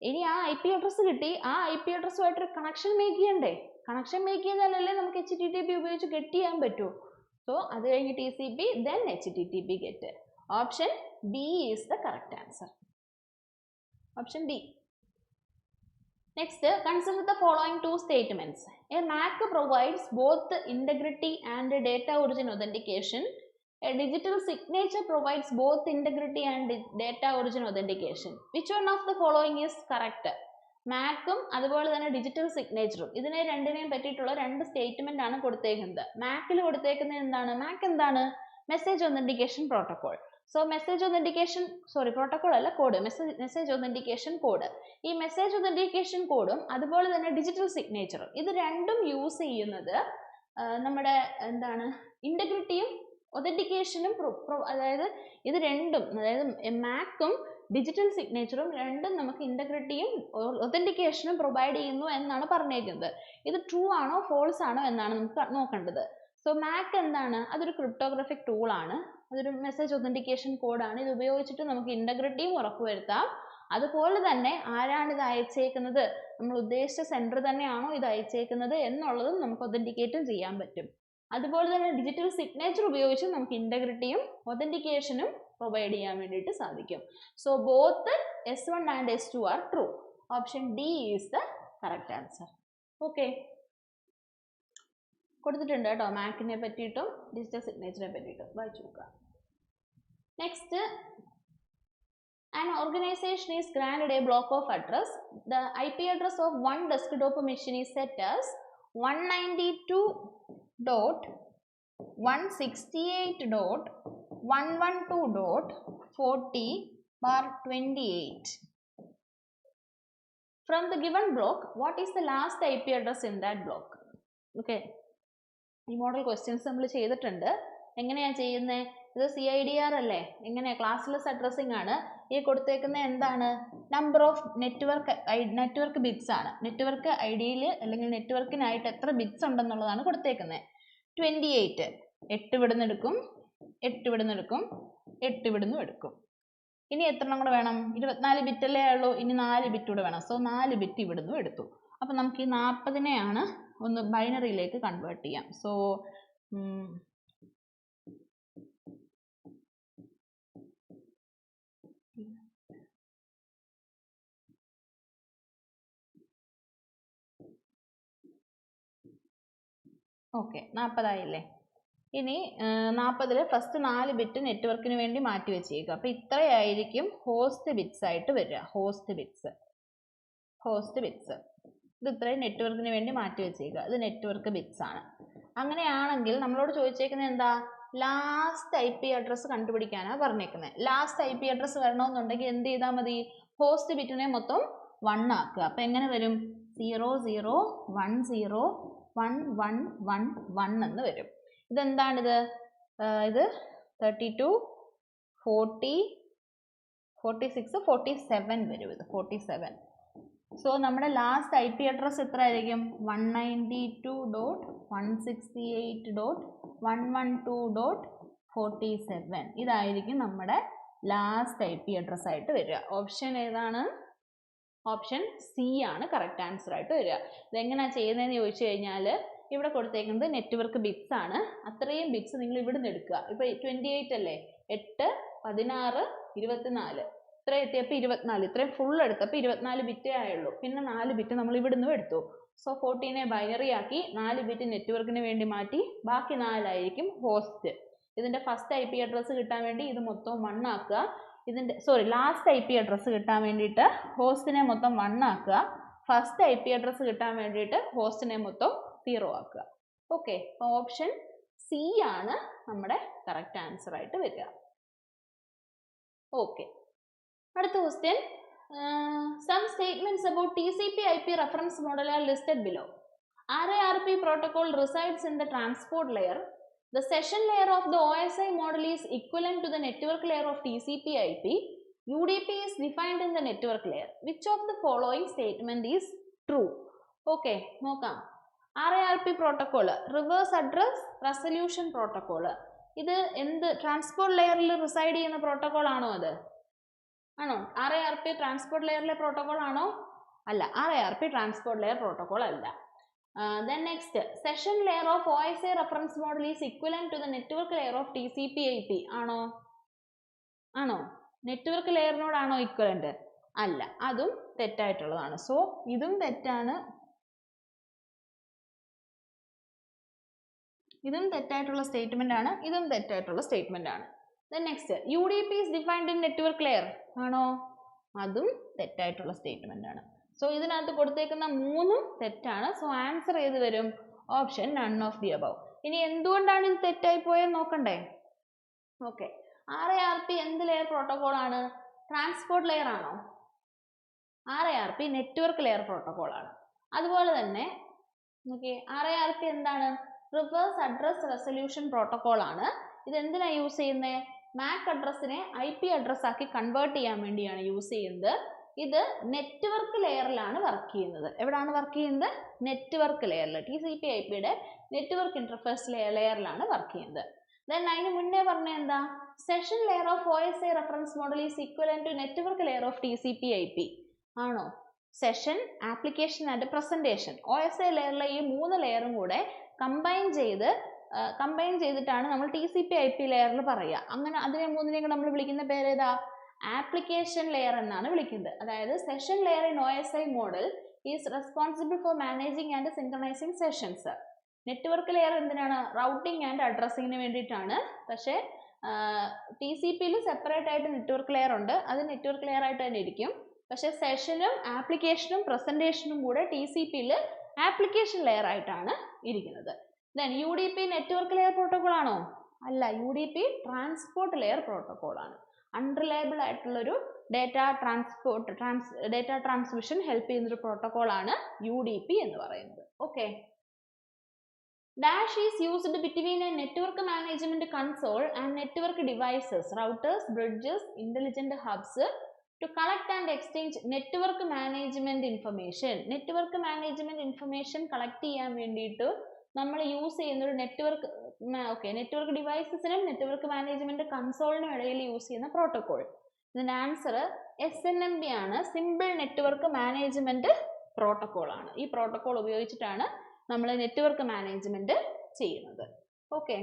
ഇനി ആ IP അഡ്രസ് കിട്ടി, ആ IP അഡ്രസ്സുമായിട്ടൊരു കണക്ഷൻ മേക്ക് ചെയ്യണ്ടേ? കണക്ഷൻ മേക്ക് ചെയ്താലല്ലേ നമുക്ക് HTTP ഉപയോഗിച്ച് ഗെറ്റ് ചെയ്യാൻ പറ്റൂ. സോ അത് കഴിഞ്ഞ് TCP, then HTTP GET. Option B is the correct answer. Option B. Next, consider the following two statements. A MAC provides both integrity and data origin authentication. A digital signature provides both integrity and data origin authentication. Which one of the following is correct? MAC-ഉം അതുപോലെ തന്നെ ഡിജിറ്റൽ സിഗ്നേച്ചറും, ഇതിനെ രണ്ടിനെയും പറ്റിയിട്ടുള്ള രണ്ട് സ്റ്റേറ്റ്മെന്റ് ആണ് കൊടുത്തേക്കുന്നത്. MAC-ൽ കൊടുത്തേക്കുന്നത് എന്താണ്? MAC എന്താണ്? Message authentication protocol. So message authentication protocol അല്ല, കോഡ്, മെസ്സേജ് ഒതന്റിക്കേഷൻ കോഡ്. ഈ മെസ്സേജ് ഒതന്റിക്കേഷൻ കോഡും അതുപോലെ തന്നെ ഡിജിറ്റൽ സിഗ്നേച്ചറും ഇത് രണ്ടും യൂസ് ചെയ്യുന്നത് നമ്മുടെ എന്താണ്? ഇന്റഗ്രിറ്റിയും ഒതന്റിക്കേഷനും, അതായത് ഇത് രണ്ടും, അതായത് MAC-ഉം ഡിജിറ്റൽ സിഗ്നേച്ചറും രണ്ടും നമുക്ക് ഇന്റഗ്രിറ്റിയും ഒതന്റിക്കേഷനും പ്രൊവൈഡ് ചെയ്യുന്നു എന്നാണ് പറഞ്ഞേക്കുന്നത്. ഇത് ട്രൂ ആണോ ഫോൾസ് ആണോ എന്നാണ് നമുക്ക് നോക്കേണ്ടത്. സോ MAC എന്താണ്? അതൊരു ക്രിപ്റ്റോഗ്രാഫിക് ടൂൾ ആണ്, അതൊരു മെസ്സേജ് ഒതന്റിക്കേഷൻ കോഡാണ്. ഇത് ഉപയോഗിച്ചിട്ട് നമുക്ക് ഇന്റഗ്രിറ്റിയും ഉറപ്പുവരുത്താം. അതുപോലെ തന്നെ ആരാണ് ഇത് അയച്ചേക്കുന്നത്, നമ്മൾ ഉദ്ദേശിച്ച സെൻഡർ തന്നെയാണോ ഇത് അയച്ചേക്കുന്നത് എന്നുള്ളതും നമുക്ക് ഒതന്റിക്കേറ്റും ചെയ്യാൻ പറ്റും. അതുപോലെ തന്നെ ഡിജിറ്റൽ സിഗ്നേച്ചർ ഉപയോഗിച്ച് നമുക്ക് ഇന്റഗ്രിറ്റിയും ഒതന്റിക്കേഷനും പ്രൊവൈഡ് ചെയ്യാൻ വേണ്ടിയിട്ട് സാധിക്കും. So both S1 and S2 are true. Option D is the correct answer. Okay, കൊടുത്തിട്ടുണ്ട് കേട്ടോ, മാക്കിനെ പറ്റിയിട്ടും ഡിജിറ്റൽ സിഗ്നേച്ചറിനെ പറ്റിയിട്ടും വായിച്ചു നോക്കുക. Next, an organization is granted a block of address. The IP address of one desktop machine is set as 192.168.112.40/28. From the given block, what is the last IP address in that block? Okay. ഈ മോഡൽ ക്വസ്റ്റ്യൻസ് നമ്മൾ ചെയ്തിട്ടുണ്ട്. എങ്ങനെയാണ് ചെയ്യുന്നത്? ഇത് CIDR അല്ലേ? എങ്ങനെയാണ്? ക്ലാസ്ലെസ് അഡ്രസ്സിംഗ് ആണ്. ഈ കൊടുത്തേക്കുന്ന എന്താണ്? നമ്പർ ഓഫ് നെറ്റ്വർക്ക് ബിറ്റ്സ് ആണ്. നെറ്റ്വർക്ക് ഐഡിയിൽ അല്ലെങ്കിൽ നെറ്റ്വർക്കിനായിട്ട് എത്ര ബിറ്റ്സ് ഉണ്ടെന്നുള്ളതാണ് കൊടുത്തേക്കുന്നത്. 28. 8 ഇവിടുന്ന് എടുക്കും, 8 ഇവിടുന്ന് എടുക്കും, 8 ഇവിടുന്ന് എടുക്കും. ഇനി എത്ര എണ്ണം കൂടെ വേണം? 24 ബിറ്റ് അല്ലേ ഉള്ളൂ. ഇനി 4 ബിറ്റ് കൂടെ വേണം. സോ 4 ബിറ്റ് ഇവിടുന്ന് എടുത്തു. അപ്പം നമുക്ക് ഈ 40നെയാണ് ഒന്ന് ബൈനറിയിലേക്ക് കൺവേർട്ട് ചെയ്യാം. സോ ഓക്കെ, 40 ആയില്ലേ? ഇനി 40-ൽ ഫസ്റ്റ് 4 ബിറ്റ് നെറ്റ്വർക്കിന് വേണ്ടി മാറ്റി വെച്ചേക്കുക. അപ്പോൾ ഇത്രയായിരിക്കും ഹോസ്റ്റ് ബിറ്റ്സ് ആയിട്ട് വരിക. ഹോസ്റ്റ് ബിറ്റ്സ് ഇത് ഇത്രയും നെറ്റ്വർക്കിന് വേണ്ടി മാറ്റി വെച്ചേക്കുക. ഇത് നെറ്റ്വർക്ക് ബിറ്റ്സ് ആണ്. അങ്ങനെയാണെങ്കിൽ നമ്മളോട് ചോദിച്ചേക്കുന്നത് എന്താ? ലാസ്റ്റ് IP അഡ്രസ്സ് കണ്ടുപിടിക്കാനാണ് പറഞ്ഞേക്കുന്നത്. ലാസ്റ്റ് IP അഡ്രസ്സ് വരണമെന്നുണ്ടെങ്കിൽ എന്ത് ചെയ്താൽ മതി? ഹോസ്റ്റ് ബിറ്റിനെ മൊത്തം 1 ആക്കുക. അപ്പം എങ്ങനെ വരും? 00101111 എന്ന് വരും. ഇതെന്താണിത്? ഇത് 32 40 46 47 വരും. ഇത് 47. സോ നമ്മുടെ ലാസ്റ്റ് IP അഡ്രസ്സ് എത്ര ആയിരിക്കും? 192.168.112.47. ഇതായിരിക്കും നമ്മുടെ ലാസ്റ്റ് IP അഡ്രസ്സ് ആയിട്ട് വരിക. ഓപ്ഷൻ ഏതാണ്? ഓപ്ഷൻ സി ആണ് കറക്റ്റ് ആൻസർ ആയിട്ട് വരിക. ഇതെങ്ങനെയാണ് ചെയ്യുന്നതെന്ന് ചോദിച്ചു കഴിഞ്ഞാൽ ഇവിടെ കൊടുത്തേക്കുന്നത് നെറ്റ്വർക്ക് ബിറ്റ്സ് ആണ്. അത്രയും ബിറ്റ്സ് നിങ്ങൾ ഇവിടുന്ന് എടുക്കുക. ഇപ്പോൾ 28 അല്ലേ? 8 16 24 ഇത്ര എത്തിയപ്പോൾ 24. ഇത്രയും ഫുൾ എടുത്തപ്പോൾ 24 ബിറ്റേ ആയുള്ളൂ. പിന്നെ 4 ബിറ്റ് നമ്മൾ ഇവിടുന്ന് എടുത്തു. സോ 14നെ ബൈനറി ആക്കി 4 ബിറ്റ് നെറ്റ്വർക്കിന് വേണ്ടി മാറ്റി. ബാക്കി 4 ആയിരിക്കും ഹോസ്റ്റ്. ഇതിൻ്റെ ഫസ്റ്റ് IP അഡ്രസ്സ് കിട്ടാൻ വേണ്ടി ഇത് മൊത്തം 1 ആക്കുക. ഇതിൻ്റെ ലാസ്റ്റ് IP അഡ്രസ്സ് കിട്ടാൻ വേണ്ടിയിട്ട് ഹോസ്റ്റിനെ മൊത്തം 1 ആക്കുക. ഫസ്റ്റ് IP അഡ്രസ്സ് കിട്ടാൻ വേണ്ടിയിട്ട് ഹോസ്റ്റിനെ മൊത്തം 0 ആക്കുക. ഓക്കെ, അപ്പോൾ ഓപ്ഷൻ സി ആണ് നമ്മുടെ കറക്റ്റ് ആൻസർ ആയിട്ട് വരിക. ഓക്കെ, അടുത്ത question. Some statements about TCP/IP reference model are listed below. RARP protocol resides in the transport layer. The session layer of the OSI model is equivalent to the network layer of TCP/IP. UDP is defined in the network layer. Which of the following statement is true? Okay, നോക്കാം. RARP protocol, reverse address resolution protocol. ഇത് എന്ത് ട്രാൻസ്പോർട്ട് ലെയറിൽ റിസൈഡ് ചെയ്യുന്ന പ്രോട്ടോകോൾ ആണോ? അത് ആണോ? RARP ട്രാൻസ്പോർട്ട് ലെയറിലെ പ്രോട്ടോകോൾ ആണോ? അല്ല, RARP ട്രാൻസ്പോർട്ട് ലെയർ പ്രോട്ടോകോൾ അല്ല. Then next, session layer of OSI reference model is equivalent to the network layer of TCP/IP. ആണോ? നെറ്റ്വർക്ക് ലെയറിനോടാണോ ഇക്വലന്റ്? അല്ല, അതും തെറ്റായിട്ടുള്ളതാണ്. സോ ഇതും തെറ്റാണ്, ഇതും തെറ്റായിട്ടുള്ള സ്റ്റേറ്റ്മെന്റ് ആണ്, ഇതും തെറ്റായിട്ടുള്ള സ്റ്റേറ്റ്മെന്റ് ആണ്. Then next, UDP is defined in network layer. ആണോ? അതും തെറ്റായിട്ടുള്ള സ്റ്റേറ്റ്മെന്റ് ആണ്. സോ ഇതിനകത്ത് കൊടുത്തേക്കുന്ന 3ഉം തെറ്റാണ്. സോ ആൻസർ ഏത് വരും? Option none of the above. ഇനി എന്തുകൊണ്ടാണ് ഇത് തെറ്റായി പോയെന്ന് നോക്കണ്ടേ? ഓക്കെ, RARP എന്ത് ലെയർ പ്രോട്ടോകോൾ ആണ്? ട്രാൻസ്പോർട്ട് ലെയർ ആണോ? RARP നെറ്റ്വർക്ക് ലെയർ പ്രോട്ടോകോൾ ആണ്. അതുപോലെ തന്നെ ഓക്കെ, RARP എന്താണ്? റിവേഴ്സ് അഡ്രസ് റെസൊല്യൂഷൻ പ്രോട്ടോകോൾ ആണ്. ഇത് എന്തിനാണ് യൂസ് ചെയ്യുന്നത്? MAC അഡ്രസ്സിനെ IP അഡ്രസ് ആക്കി കൺവേർട്ട് ചെയ്യാൻ വേണ്ടിയാണ് യൂസ് ചെയ്യുന്നത്. ഇത് നെറ്റ്വർക്ക് ലെയറിലാണ് വർക്ക് ചെയ്യുന്നത്. എവിടെയാണ് വർക്ക് ചെയ്യുന്നത്? നെറ്റ്വർക്ക് ലെയറിൽ. TCP/IPയുടെ നെറ്റ്വർക്ക് ഇന്റർഫേസ് ലെയറിലാണ് വർക്ക് ചെയ്യുന്നത്. ദെൻ അതിന് മുന്നേ പറഞ്ഞ എന്താ? Session layer of OSI reference model is equivalent to network layer of TCP/IP. ആണോ? Session, application and presentation, OSI ലെയറിലെ ഈ 3 ലെയറും കൂടെ കമ്പൈൻ ചെയ്തിട്ടാണ് നമ്മൾ TCP/IP ലെയറിൽ പറയുക. അങ്ങനെ അതിനെ 3നെയും കൂടെ നമ്മൾ വിളിക്കുന്ന പേരേതാ? ആപ്ലിക്കേഷൻ ലെയർ എന്നാണ് വിളിക്കുന്നത്. അതായത് session layer in OSI model is responsible for managing and synchronising sessions. Network layer എന്തിനാണ്? റൗട്ടിംഗ് ആൻഡ് അഡ്രസ്സിങ്ങിന് വേണ്ടിയിട്ടാണ്. പക്ഷേ TCP-യിൽ സെപ്പറേറ്റ് ആയിട്ട് നെറ്റ്വർക്ക് ലെയർ ഉണ്ട്, അത് നെറ്റ്വർക്ക് ലെയർ ആയിട്ട് തന്നെ ഇരിക്കും. പക്ഷേ സെഷനും ആപ്ലിക്കേഷനും പ്രസന്റേഷനും കൂടെ TCP-യിൽ ആപ്ലിക്കേഷൻ ലെയർ ആയിട്ടാണ് ഇരിക്കുന്നത്. Then UDP network layer protocol ആണോ? അല്ല, UDP ട്രാൻസ്പോർട്ട് ലെയർ പ്രോട്ടോകോൾ ആണ്. അൺറിലയബിൾ ആയിട്ടുള്ളൊരു ഡേറ്റ ട്രാൻസ്മിഷൻ ഹെൽപ്പ് ചെയ്യുന്നൊരു പ്രോട്ടോകോൾ ആണ് UDP എന്ന് പറയുന്നത്. Okay. Dash is used between a network management console and network devices, routers, bridges, intelligent hubs to collect and exchange network management information. Network management information collect ചെയ്യാൻ വേണ്ടിയിട്ട് നമ്മൾ യൂസ് ചെയ്യുന്ന ഒരു നെറ്റ്വർക്ക് ഡിവൈസസിനും നെറ്റ്വർക്ക് മാനേജ്മെന്റ് കൺസോളിനും ഇടയിൽ യൂസ് ചെയ്യുന്ന പ്രോട്ടോകോൾ. ഇതിന്റെ ആൻസർ SNMP ആണ്. സിമ്പിൾ നെറ്റ്വർക്ക് മാനേജ്മെന്റ് പ്രോട്ടോകോൾ ആണ്. ഈ പ്രോട്ടോകോൾ ഉപയോഗിച്ചിട്ടാണ് നമ്മൾ നെറ്റ്വർക്ക് മാനേജ്മെന്റ് ചെയ്യുന്നത്. Okay.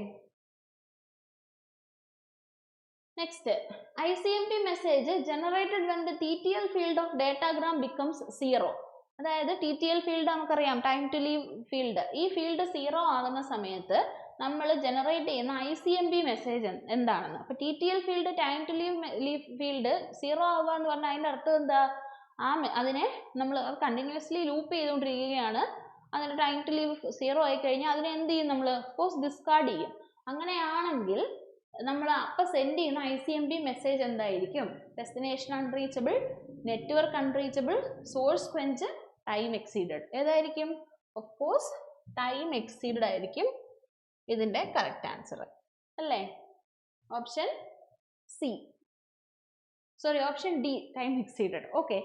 Next, ICMP message generated when the TTL field of datagram becomes 0. അതായത് TTL ഫീൽഡ് നമുക്കറിയാം, ടൈം ടു ലീവ് ഫീൽഡ്. ഈ ഫീൽഡ് 0 ആകുന്ന സമയത്ത് നമ്മൾ ജനറേറ്റ് ചെയ്യുന്ന ICMP മെസ്സേജ് എന്താണെന്ന്. അപ്പോൾ TTL field time to live field 0 ആവുക എന്ന് പറഞ്ഞാൽ അതിൻ്റെ അർത്ഥം എന്താ? അതിനെ നമ്മൾ കണ്ടിന്യൂസ്ലി ലൂപ്പ് ചെയ്തുകൊണ്ടിരിക്കുകയാണ്. അതിന് ടൈം ടു ലീവ് 0 ആയി കഴിഞ്ഞാൽ അതിനെ എന്ത് ചെയ്യും? നമ്മൾ ഓഫ്കോഴ്സ് ഡിസ്കാർഡ് ചെയ്യും. അങ്ങനെയാണെങ്കിൽ നമ്മൾ അപ്പം സെൻഡ് ചെയ്യുന്ന ICMP മെസ്സേജ് എന്തായിരിക്കും? Destination unreachable, network unreachable, source quench, time exceeded. ഏതായിരിക്കും? ഓഫ്കോഴ്സ് ടൈം എക്സീഡഡ് ആയിരിക്കും ഇതിൻ്റെ കറക്റ്റ് ആൻസർ അല്ലേ? Option D, time exceeded. Okay.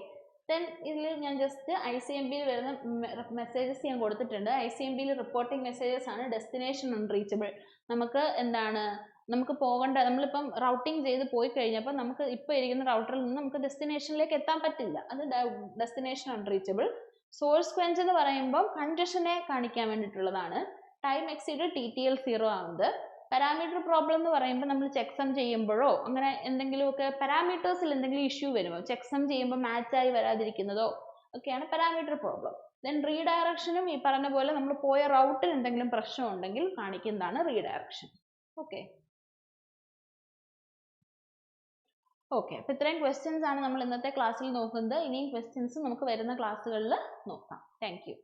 Then ഇതിൽ ഞാൻ ജസ്റ്റ് ICMP-യിൽ വരുന്ന മെസ്സേജസ് ഞാൻ കൊടുത്തിട്ടുണ്ട്. ICMP-യിൽ റിപ്പോർട്ടിംഗ് മെസ്സേജസ് ആണ്. ഡെസ്റ്റിനേഷൻ അൺറീച്ചബിൾ, നമുക്ക് പോകേണ്ട, നമ്മളിപ്പം റൗട്ടിംഗ് ചെയ്ത് പോയി കഴിഞ്ഞപ്പോൾ നമുക്ക് ഇപ്പോൾ ഇരിക്കുന്ന റൗട്ടറിൽ നിന്ന് നമുക്ക് ഡെസ്റ്റിനേഷനിലേക്ക് എത്താൻ പറ്റില്ല, അത് ഡെസ്റ്റിനേഷൻ അൺറീച്ചബിൾ. സോഴ്സ് ക്വഞ്ച് എന്ന് പറയുമ്പോൾ കൺജഷനെ കാണിക്കാൻ വേണ്ടിയിട്ടുള്ളതാണ്. ടൈം എക്സീഡ് TTL 0 ആവുന്നത്. പാരാമീറ്റർ പ്രോബ്ലം എന്ന് പറയുമ്പോൾ നമ്മൾ ചെക്സം ചെയ്യുമ്പോഴോ അങ്ങനെ എന്തെങ്കിലുമൊക്കെ പാരാമീറ്റേഴ്സിൽ എന്തെങ്കിലും ഇഷ്യൂ വരുമോ, ചെക്സം ചെയ്യുമ്പോൾ മാച്ചായി വരാതിരിക്കുന്നതോ ഒക്കെയാണ് പാരാമീറ്റർ പ്രോബ്ലം. ദെൻ റീഡയറക്ഷനും ഈ പറഞ്ഞ പോലെ നമ്മൾ പോയ റൗട്ടിൽ എന്തെങ്കിലും പ്രശ്നം ഉണ്ടെങ്കിൽ കാണിക്കുന്നതാണ് റീഡയറക്ഷൻ. ഓക്കെ. അപ്പോൾ ഇത്രയും ക്വസ്റ്റ്യൻസ് ആണ് നമ്മൾ ഇന്നത്തെ ക്ലാസ്സിൽ നോക്കുന്നത്. ഇനിയും ക്വസ്റ്റ്യൻസ് നമുക്ക് വരുന്ന ക്ലാസ്സുകളിൽ നോക്കാം. Thank you.